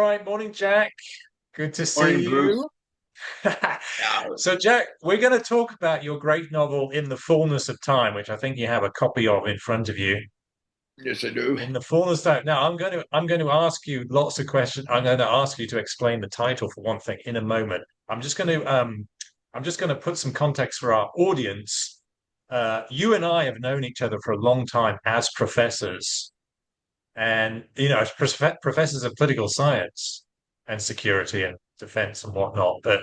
right, morning, Jack. Good to Morning, see Bruce. you. Yeah, So, Jack, we're going to talk about your great novel, In the Fullness of Time, which I think you have a copy of in front of you. yes, I do. In the Fullness of Time. Now, I'm going to ask you lots of questions. I'm going to ask you to explain the title for one thing in a moment. I'm just going to put some context for our audience. You and I have known each other for a long time as professors, and as professors of political science and security and defense and whatnot. But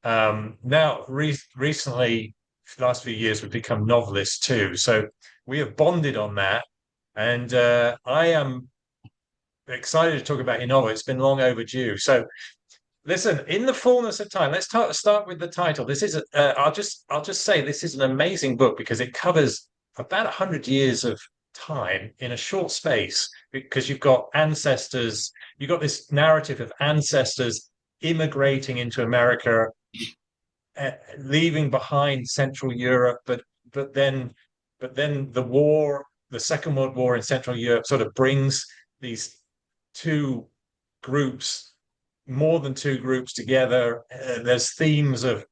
now, recently, the last few years, we've become novelists too. So we have bonded on that, and I am excited to talk about your novel. It's been long overdue. So listen, in the fullness of time, let's start with the title. This is I'll just say this is an amazing book because it covers about 100 years of time in a short space because you've got this narrative of ancestors immigrating into America, leaving behind Central Europe, but then the Second World War in Central Europe sort of brings these two groups, more than two groups together. There's themes of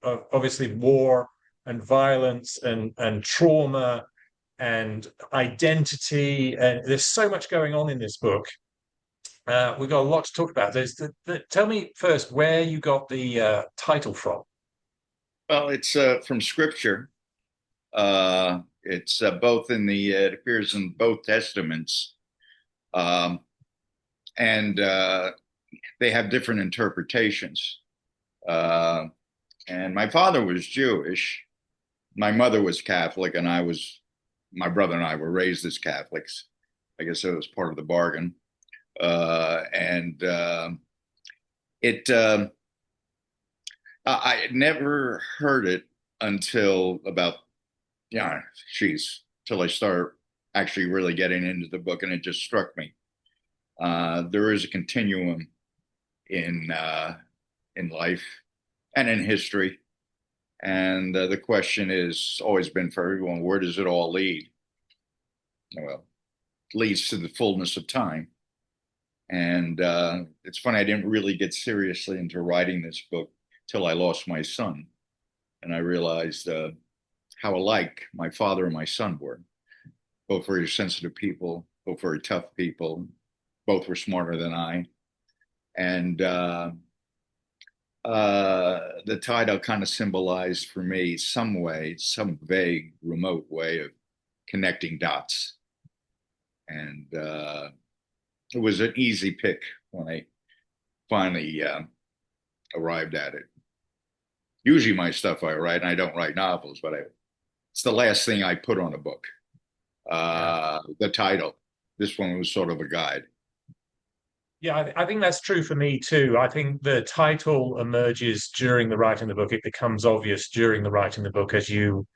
obviously war and violence and trauma and identity, and there's so much going on in this book. We've got a lot to talk about. Tell me first where you got the title from. Well, it's from Scripture. It's both it appears in both Testaments, um, and they have different interpretations. Uh, and my father was Jewish. My mother was Catholic, and my brother and I were raised as Catholics. I guess it was part of the bargain. And it I had never heard it until about, yeah, geez, till I start actually really getting into the book, and it just struck me. There is a continuum in life and in history, and the question is always been for everyone: where does it all lead? Well, it leads to the fullness of time. And it's funny, I didn't really get seriously into writing this book till I lost my son. And I realized how alike my father and my son were. Both very sensitive people, both very tough people, both were smarter than I. And the title kind of symbolized for me some way, some vague, remote way of connecting dots. And it was an easy pick when I finally arrived at it. Usually, my stuff I write, and I don't write novels, but it's the last thing I put on a book. Yeah. The title. This one was sort of a guide. Yeah, I think that's true for me too. I think the title emerges during the writing of the book. It becomes obvious during the writing of the book as you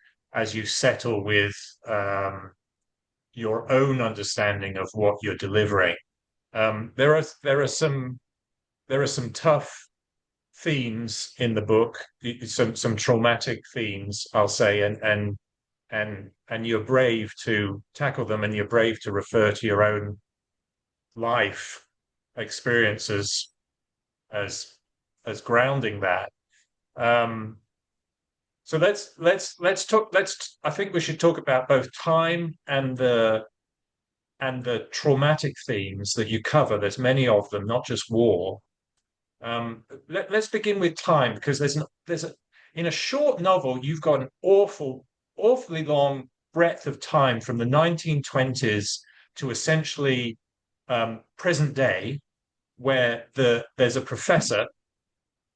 settle with um, your own understanding of what you're delivering. There are some tough themes in the book, some traumatic themes, I'll say, and you're brave to tackle them, and you're brave to refer to your own life experiences as as grounding that. Um, so let's talk. I think we should talk about both time and the traumatic themes that you cover. There's many of them, not just war. Let's begin with time because in a short novel you've got an awfully long breadth of time from the 1920s to essentially present day, where there's a professor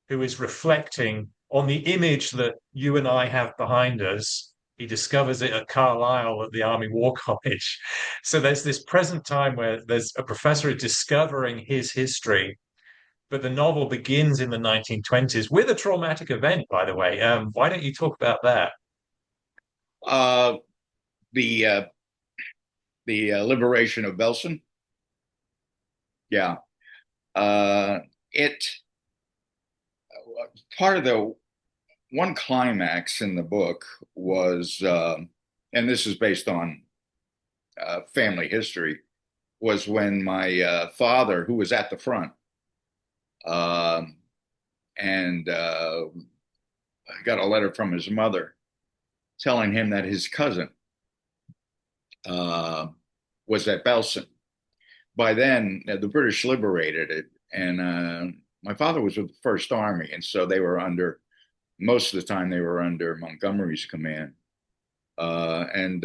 who is reflecting on the image that you and I have behind us. He discovers it at Carlisle at the Army War College. So there's this present time where there's a professor discovering his history, but the novel begins in the 1920s with a traumatic event, by the way. Why don't you talk about that? Uh, the liberation of Belsen. Yeah. It Part of the one climax in the book was, and this is based on family history, was when my father, who was at the front, Um, and I got a letter from his mother telling him that his cousin uh, was at Belsen. By then, the British liberated it, and my father was with the First Army, and so they were under most of the time they were under Montgomery's command. And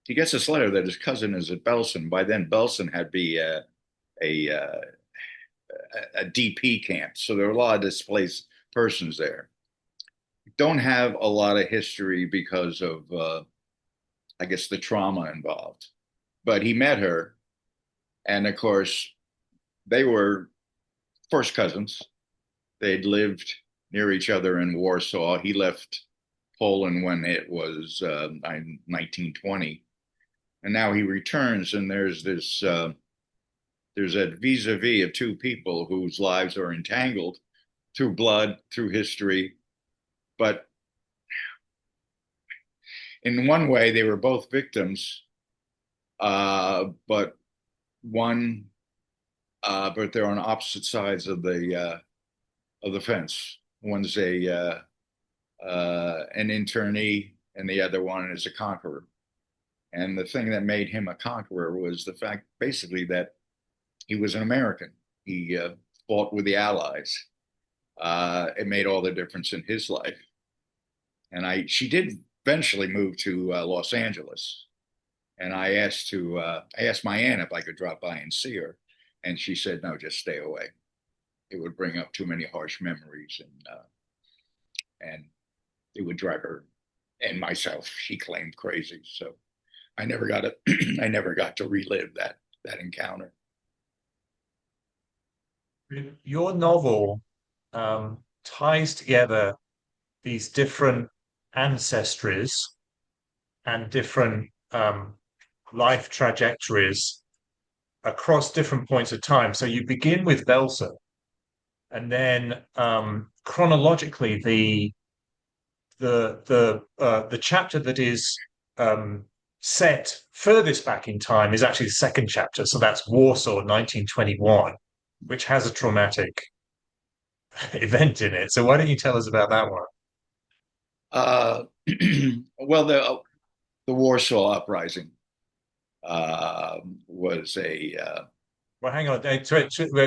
he gets this letter that his cousin is at Belsen. By then, Belsen had be a, uh, a DP camp, so there were a lot of displaced persons there. Don't have a lot of history because of, I guess, the trauma involved. But he met her, and of course, they were first cousins. They'd lived near each other in Warsaw. He left Poland when it was 1920, and now he returns. And there's a vis-a-vis of two people whose lives are entangled through blood, through history. But in one way, they were both victims, but one, but they're on opposite sides of the fence. One's a an internee, and the other one is a conqueror. And the thing that made him a conqueror was the fact, basically, that he was an American. He fought with the Allies. It made all the difference in his life. And she did eventually move to Los Angeles. And I asked my aunt if I could drop by and see her, and she said, "No, just stay away. It would bring up too many harsh memories, and it would drive her and myself," she claimed, crazy. So I never got to I never got to relive that encounter. Your novel ties together these different ancestries and different life trajectories across different points of time. So you begin with Belsa, and then chronologically, the chapter that is set furthest back in time is actually the second chapter. So that's Warsaw, 1921, which has a traumatic event in it. So why don't you tell us about that one? Uh, well, the Warsaw Uprising was a Well, hang on.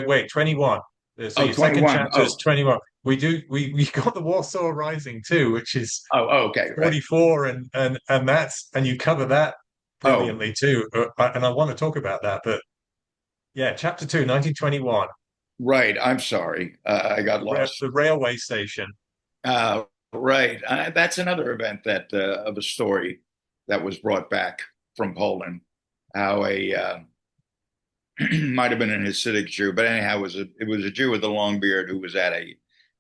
Wait, 21. So oh your second 21. chapter is 21. We got the Warsaw Rising too, which is Okay, right. 44, and you cover that Oh, brilliantly too. And I want to talk about that, but yeah, chapter two, 1921, right. I'm sorry. I got lost. the railway station. Right. That's another event that of a story that was brought back from Poland. How a might have been an Hasidic Jew, but anyhow, it was a Jew with a long beard who was at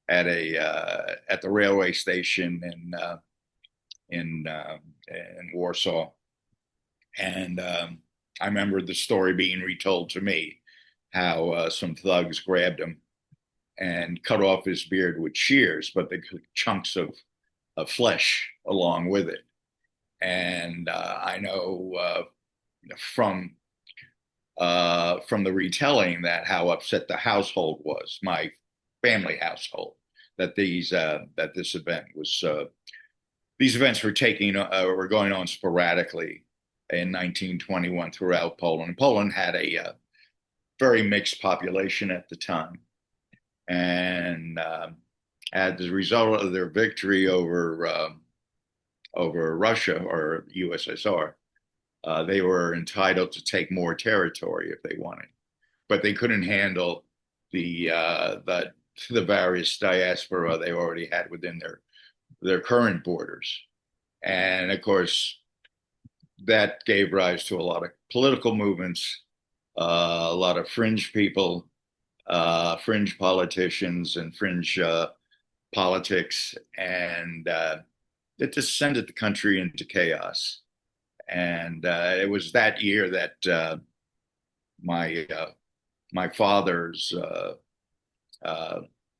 the railway station in Warsaw, and I remember the story being retold to me how some thugs grabbed him and cut off his beard with shears, but they took chunks of flesh along with it. And I know from the retelling that how upset the household was, my family household, that this event was. These events were going on sporadically in 1921 throughout Poland. Poland had a very mixed population at the time, and as a result of their victory over Russia or USSR, they were entitled to take more territory if they wanted, but they couldn't handle the various diaspora they already had within their current borders, and of course that gave rise to a lot of political movements, a lot of fringe people, fringe politicians, and fringe politics, and it just sent the country into chaos. And it was that year that my my father's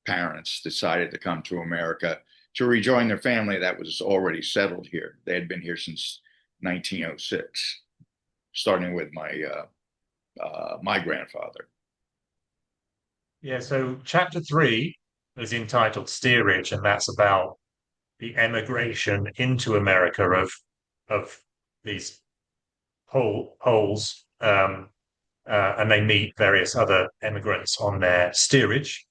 parents decided to come to America to rejoin their family that was already settled here. They had been here since 1906, starting with my grandfather. Yeah, so chapter three is entitled Steerage, and that's about the emigration into America of these Poles, and they meet various other immigrants on their steerage.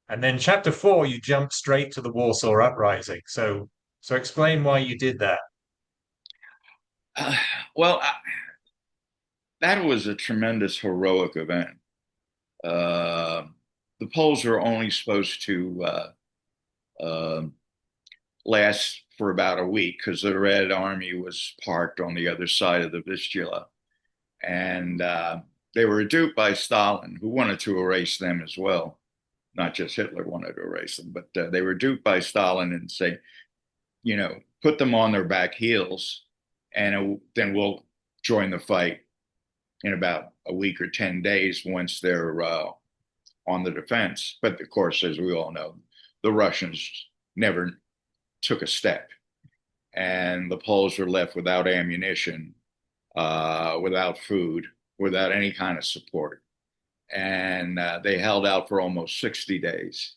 And then chapter four, you jump straight to the Warsaw Uprising. So explain why you did that. Uh, well, that was a tremendous heroic event. Uh, the Poles were only supposed to uh, last for about a week because the Red Army was parked on the other side of the Vistula. And they were duped by Stalin, who wanted to erase them as well. Not just Hitler wanted to erase them, but they were duped by Stalin and say, put them on their back heels, and then we'll join the fight in about a week or 10 days once they're on the defense. But of course, as we all know, the Russians never took a step, and the Poles were left without ammunition, without food, without any kind of support. And they held out for almost 60 days.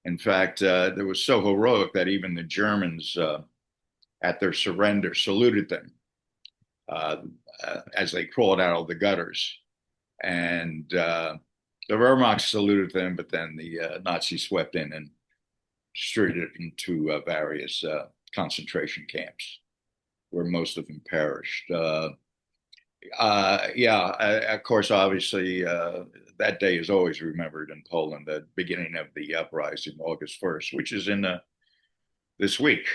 In fact, it was so heroic that even the Germans, at their surrender, saluted them uh, as they crawled out of the gutters. And the Wehrmacht saluted them, but then the Nazis swept in and distributed them to various concentration camps, where most of them perished. Of course, obviously, that day is always remembered in Poland, the beginning of the uprising, August 1st, which is in this week.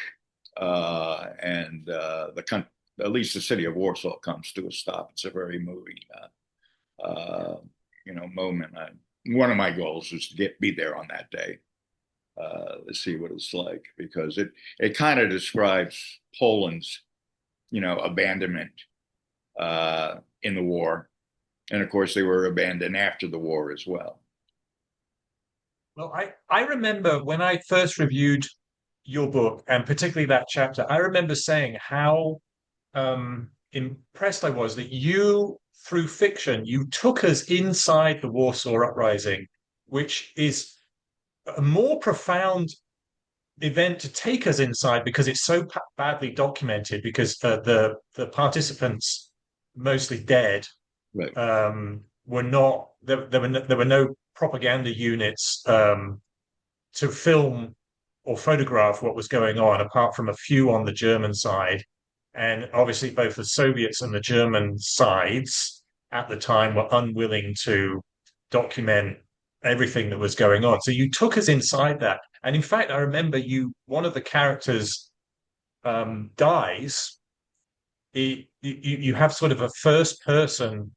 And at least the city of Warsaw comes to a stop. It's a very moving, moment. One of my goals is to be there on that day, to see what it's like, because it kind of describes Poland's, abandonment in the war. And of course, they were abandoned after the war as well. Well, I remember when I first reviewed your book, and particularly that chapter, I remember saying how impressed I was that you, through fiction, you took us inside the Warsaw Uprising, which is a more profound event to take us inside because it's so badly documented. Because the participants, mostly dead, Right. were not there were no propaganda units to film or photograph what was going on, apart from a few on the German side. And obviously, both the Soviets and the German sides at the time were unwilling to document everything that was going on. So you took us inside that. And in fact, I remember one of the characters dies. You have sort of a first person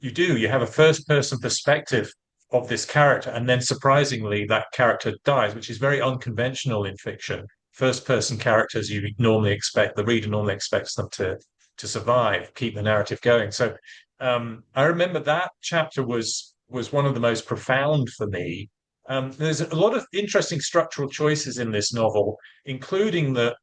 you have a first person perspective of this character, and then surprisingly that character dies, which is very unconventional in fiction. First person characters, the reader normally expects them to survive, keep the narrative going. So I remember that chapter was one of the most profound for me. There's a lot of interesting structural choices in this novel, including that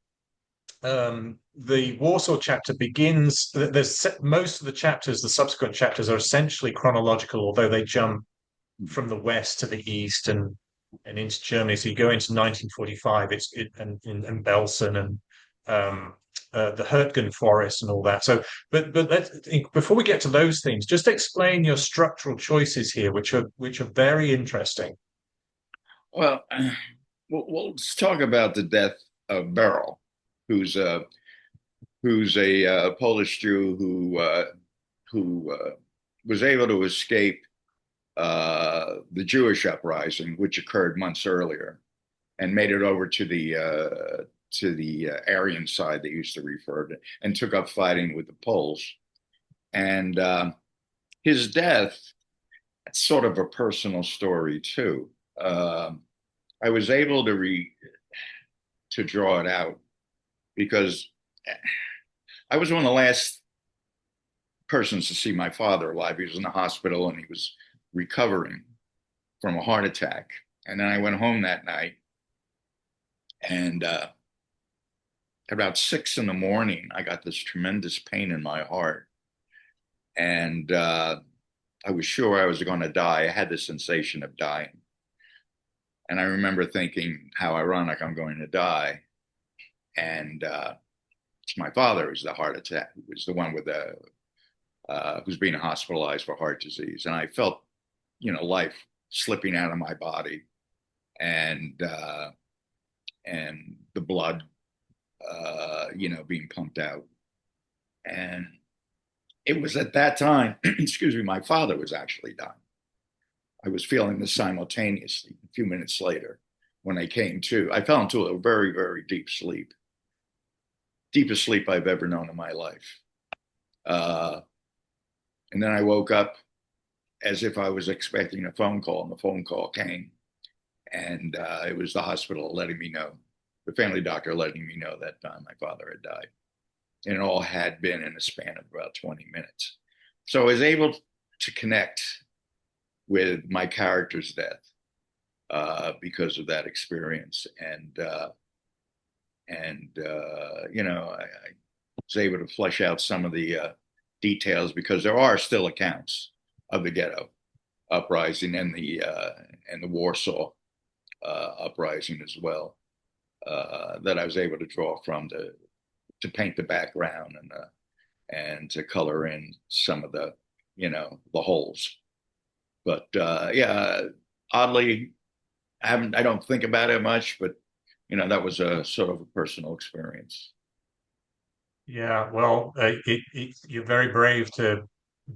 the Warsaw chapter begins. There's most of the chapters, the subsequent chapters, are essentially chronological, although they jump from the west to the east and into Germany. So you go into 1945, and Belsen and the Hürtgen Forest and all that. So, but before we get to those things, just explain your structural choices here, which are very interesting. Well, let's talk about the death of Beryl, who's a Polish Jew who was able to escape the Jewish uprising, which occurred months earlier, and made it over to the Aryan side, they used to refer to, and took up fighting with the Poles. And his death, it's sort of a personal story too. I was able to draw it out because I was one of the last persons to see my father alive. He was in the hospital and he was recovering from a heart attack. And then I went home that night, and about 6 in the morning, I got this tremendous pain in my heart. And I was sure I was going to die. I had the sensation of dying. And I remember thinking, how ironic, I'm going to die. And it's my father who's the heart attack, who was the one with the who's being hospitalized for heart disease. And I felt, life slipping out of my body, and the blood, being pumped out. And it was at that time, excuse me, my father was actually dying. I was feeling this simultaneously. A few minutes later, when I came to, I fell into a very, very deep sleep, deepest sleep I've ever known in my life. Uh, and then I woke up as if I was expecting a phone call, and the phone call came. And it was the hospital letting me know, the family doctor letting me know that my father had died. And it all had been in a span of about 20 minutes. So I was able to connect with my character's death because of that experience. I was able to flesh out some of the details, because there are still accounts of the ghetto uprising and the Warsaw uprising as well, that I was able to draw from to paint the background and to color in some of the holes. But yeah, oddly, I don't think about it much, but that was a sort of a personal experience. Yeah, well, you're very brave to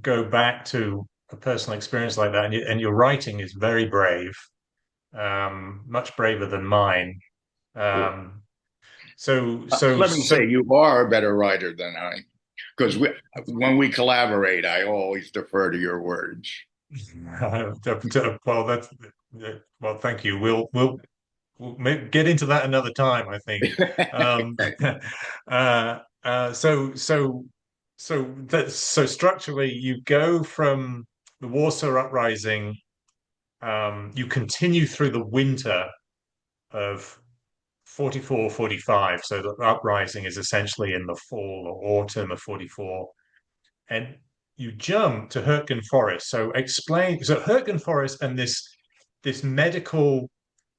go back to a personal experience like that, and your writing is very brave, much braver than mine. Cool. Um, so, so, Let me so, say, you are a better writer than I, because when we collaborate, I always defer to your words. well, well, thank you. We'll get into that another time, I think. Um, uh, so structurally, you go from the Warsaw Uprising. You continue through the winter of 44, 45. So the uprising is essentially in the fall or autumn of 44. And you jump to Hürtgen Forest. So explain, so Hürtgen Forest and this medical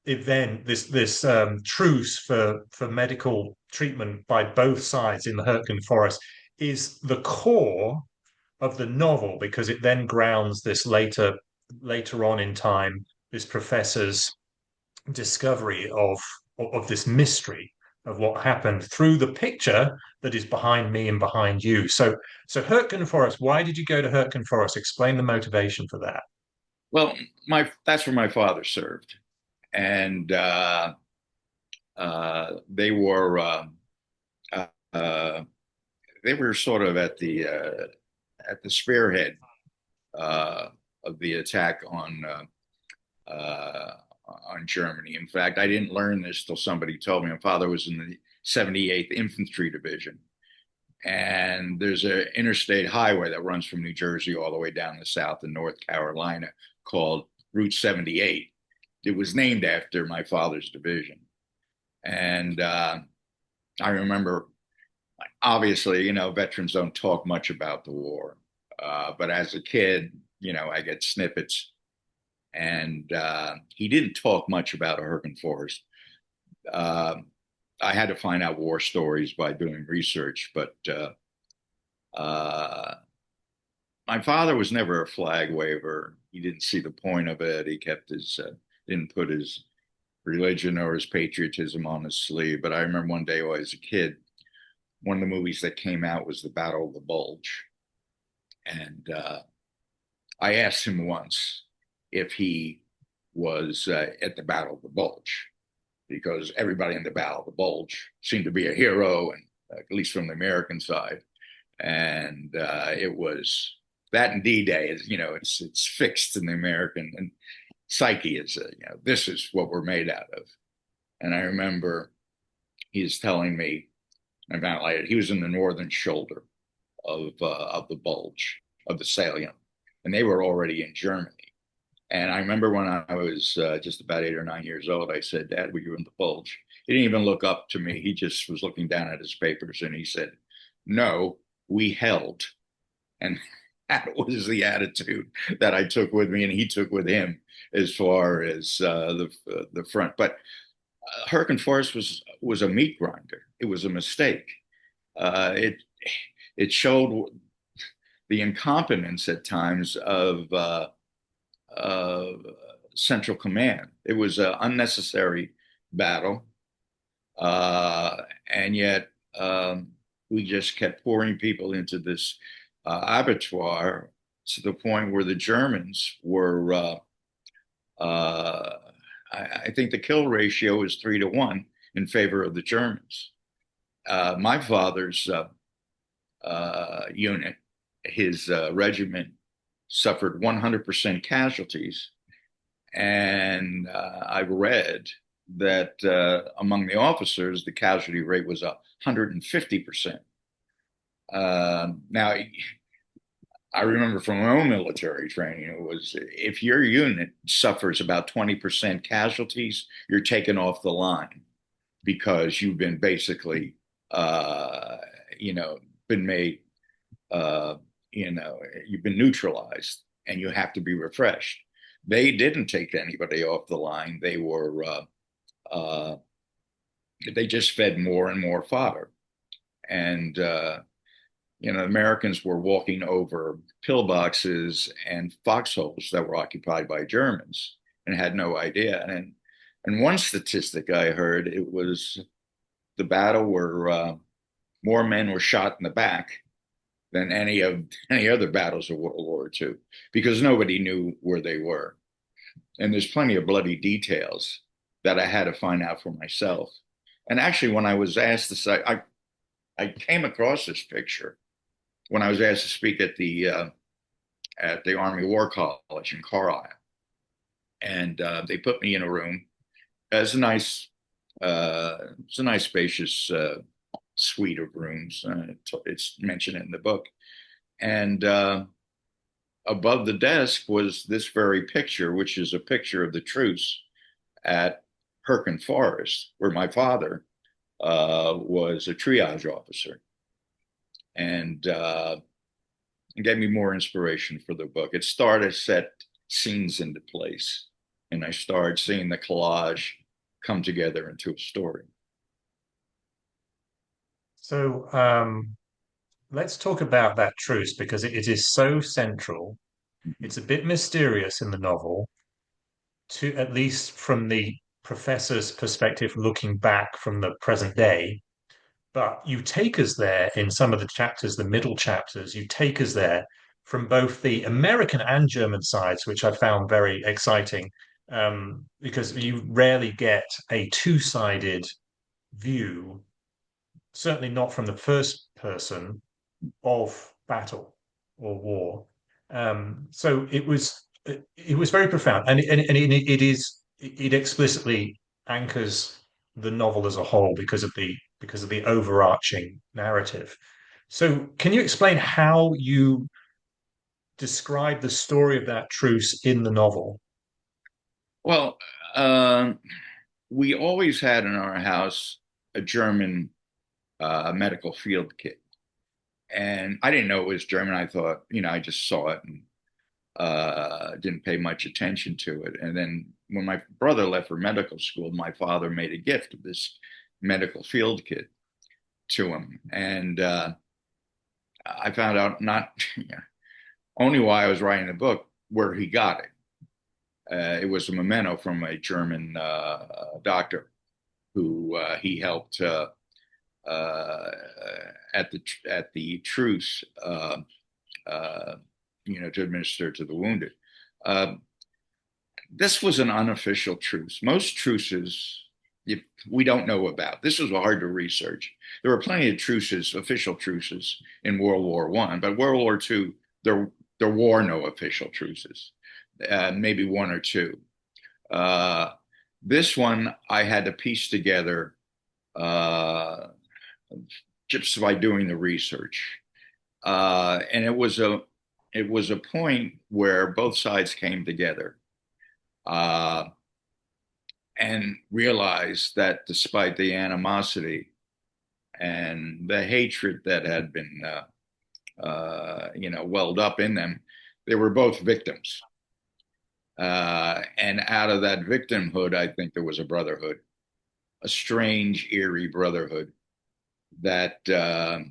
event, this truce for medical treatment by both sides in the Hürtgen Forest is the core of the novel, because it then grounds this later on in time, this professor's discovery of this mystery of what happened through the picture that is behind me and behind you. So Hürtgen Forest, why did you go to Hürtgen Forest? Explain the motivation for that. Well, that's where my father served, and they were uh, uh, they were sort of at the spearhead uh, of the attack on Germany. In fact, I didn't learn this till somebody told me. My father was in the 78th Infantry Division, and there's an interstate highway that runs from New Jersey all the way down to South and North Carolina called Route 78. It was named after my father's division. And I remember, obviously, veterans don't talk much about the war. But as a kid, I get snippets. And he didn't talk much about Hürtgen Forest. Uh, I had to find out war stories by doing research, but uh, my father was never a flag waver. He didn't see the point of it. He kept didn't put his religion or his patriotism on his sleeve. But I remember one day when I was a kid, one of the movies that came out was The Battle of the Bulge. And I asked him once if he was at the Battle of the Bulge, because everybody in the Battle of the Bulge seemed to be a hero, and at least from the American side. And it was that in D-Day is, it's fixed in the American and psyche is, this is what we're made out of. And I remember he's telling me about, like, he was in the northern shoulder of the bulge of the salient, and they were already in Germany. And I remember when I was just about 8 or 9 years old, I said, "Dad, were you in the bulge?" He didn't even look up to me. He just was looking down at his papers, and he said, "No, we held." And that was the attitude that I took with me, and he took with him as far as the front. But Hürtgen Forest was a meat grinder. It was a mistake. It showed the incompetence at times of Central Command. It was an unnecessary battle, and yet we just kept pouring people into this abattoir to the point where the Germans were. I think the kill ratio is 3-1 in favor of the Germans. My father's unit, his regiment, suffered 100% casualties. And I've read that among the officers, the casualty rate was 150%. Now, I remember from my own military training, it was if your unit suffers about 20% casualties, you're taken off the line because you've been basically, been made, you've been neutralized and you have to be refreshed. They didn't take anybody off the line. They just fed more and more fodder. And, Americans were walking over pillboxes and foxholes that were occupied by Germans and had no idea. And one statistic I heard, it was the battle where more men were shot in the back than any other battles of World War II because nobody knew where they were. And there's plenty of bloody details that I had to find out for myself. And actually, when I was asked to say, I came across this picture when I was asked to speak at the Army War College in Carlisle, and they put me in a room. It's a nice spacious suite of rooms. It's mentioned in the book, and above the desk was this very picture, which is a picture of the truce at Hürtgen Forest, where my father was a triage officer. And it gave me more inspiration for the book. It started to set scenes into place, and I started seeing the collage come together into a story. So let's talk about that truce because it is so central. It's a bit mysterious in the novel, to at least from the professor's perspective, looking back from the present day. But you take us there in some of the chapters, the middle chapters, you take us there from both the American and German sides, which I found very exciting, because you rarely get a two-sided view, certainly not from the first person of battle or war. So it was very profound, and it explicitly anchors the novel as a whole because of the overarching narrative. So, can you explain how you describe the story of that truce in the novel? Well, um, we always had in our house a German medical field kit. And I didn't know it was German. I thought, I just saw it and didn't pay much attention to it. And then when my brother left for medical school, my father made a gift of this medical field kit to him. And I found out not only why I was writing the book, where he got it. It was a memento from a German doctor who he helped at the truce, to administer to the wounded. Uh, this was an unofficial truce. Most truces we don't know about. This was hard to research. There were plenty of truces, official truces in World War One, but World War Two, there were no official truces. Maybe one or two. This one I had to piece together just by doing the research, and it was a point where both sides came together uh, and realized that despite the animosity and the hatred that had been welled up in them. They were both victims. And out of that victimhood, I think there was a brotherhood, a strange, eerie brotherhood that I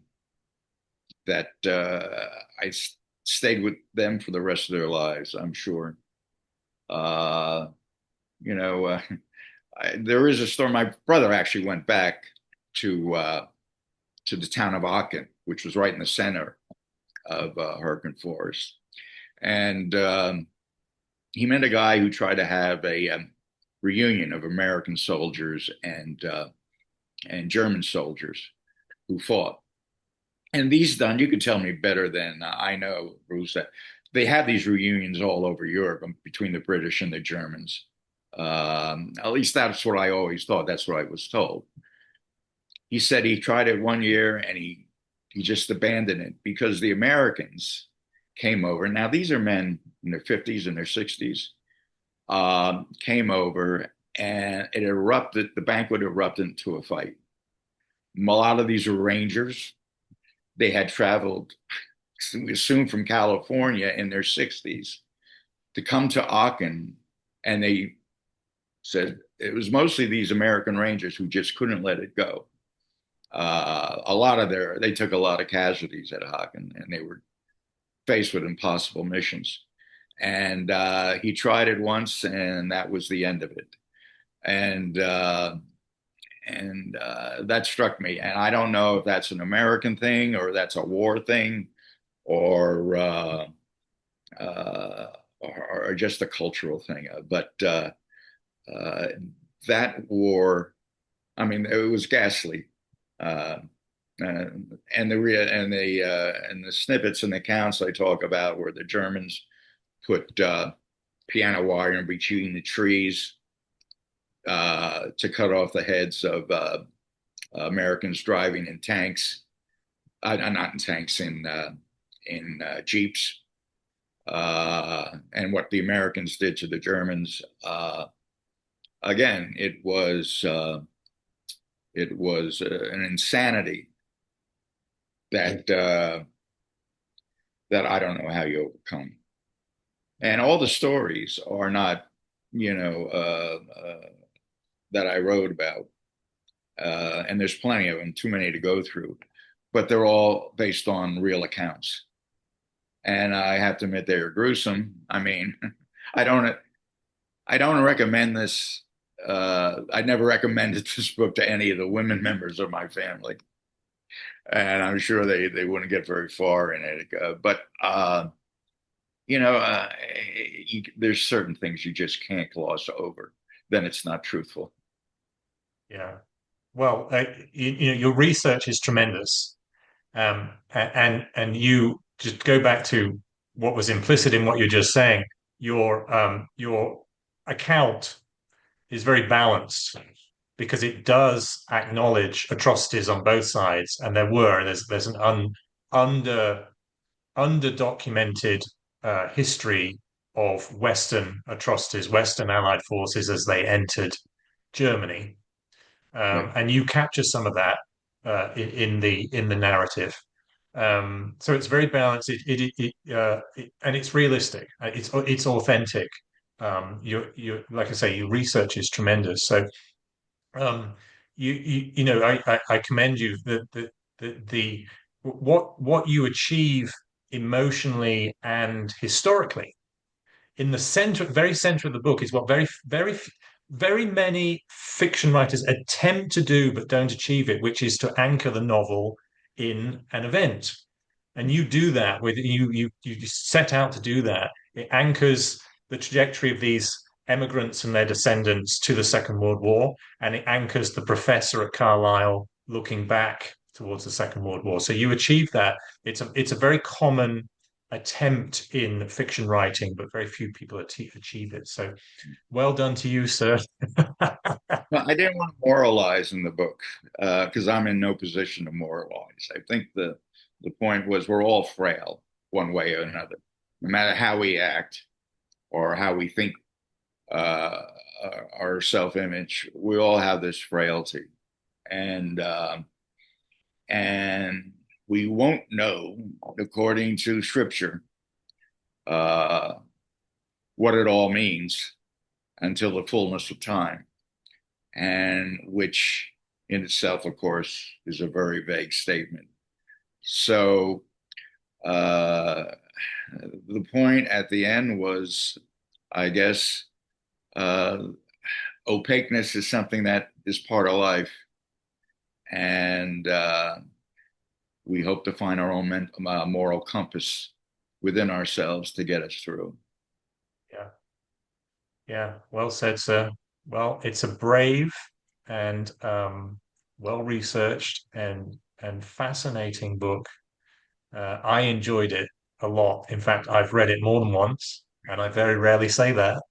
stayed with them for the rest of their lives, I'm sure. Uh, you know, there is a story. My brother actually went back to uh, to the town of Aachen, which was right in the center of Hürtgen Forest, and he met a guy who tried to have a reunion of American soldiers and German soldiers who fought. And these done, you could tell me better than I know, Bruce, that they have these reunions all over Europe between the British and the Germans. At least that's what I always thought. That's what I was told. He said he tried it one year and he just abandoned it because the Americans came over. Now these are men in their 50s and their 60s, came over and it erupted. The banquet erupted into a fight. A lot of these were Rangers. They had traveled, we assume, from California in their 60s to come to Aachen, and they said it was mostly these American Rangers who just couldn't let it go. They took a lot of casualties at Aachen, and they were faced with impossible missions. And he tried it once, and that was the end of it. And that struck me. And I don't know if that's an American thing or that's a war thing or or just a cultural thing. But that war, I mean, it was ghastly. Uh, and the snippets and the accounts they talk about where the Germans put piano wire in between the trees to cut off the heads of Americans driving in tanks, not in tanks, in jeeps, and what the Americans did to the Germans. Again, it was an insanity that I don't know how you overcome. And all the stories are not, you know, that I wrote about, and there's plenty of them, too many to go through, but they're all based on real accounts. And I have to admit they're gruesome. I mean, I don't, I don't recommend this. I never recommended this book to any of the women members of my family, and I'm sure they wouldn't get very far in it. But you know, there's certain things you just can't gloss over. Then it's not truthful. Yeah. Well, your research is tremendous, and you just go back to what was implicit in what you're just saying. Your account is very balanced because it does acknowledge atrocities on both sides, and there's an under documented history of Western atrocities, Western Allied forces as they entered Germany, Yeah. and you capture some of that in the narrative. So it's very balanced. And it's realistic. It's authentic. You like I say, your research is tremendous. So I commend you the what you achieve emotionally and historically in the center, very center of the book is what very many fiction writers attempt to do but don't achieve it, which is to anchor the novel in an event. And you do that with you set out to do that. It anchors the trajectory of these emigrants and their descendants to the Second World War, and it anchors the professor at Carlisle looking back towards the Second World War. So you achieve that. It's a very common attempt in fiction writing, but very few people achieve it. So well done to you, sir. Well, I didn't want to moralize in the book because I'm in no position to moralize. I think the point was we're all frail one way or another, no matter how we act or how we think uh, our self-image. We all have this frailty, and and we won't know, according to Scripture, uh, what it all means until the fullness of time, and which in itself, of course, is a very vague statement. So uh, the point at the end was, I guess, uh, opaqueness is something that is part of life, and we hope to find our own moral compass within ourselves to get us through. Yeah. Yeah. Well said, sir. Well, it's a brave and well researched and fascinating book. I enjoyed it a lot. In fact, I've read it more than once, and I very rarely say that.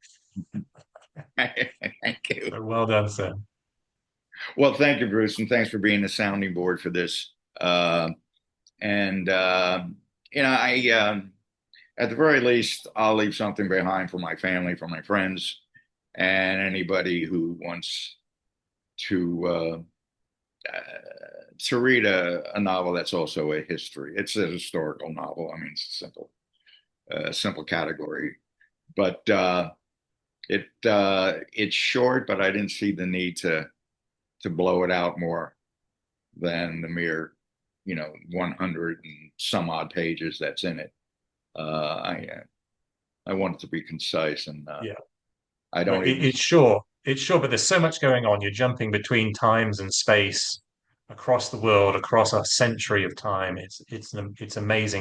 Thank you. So well done, sir. Well, thank you, Bruce, and thanks for being the sounding board for this. And you know, at the very least, I'll leave something behind for my family, for my friends, and anybody who wants to to read a novel that's also a history. It's a historical novel. I mean, it's a simple category, but it's short. But I didn't see the need to blow it out more than the mere, 100 and some odd pages that's in it. I want it to be concise, and Yeah. I Well, don't even. it's short. It's short, but there's so much going on. You're jumping between times and space across the world, across a century of time. It's amazing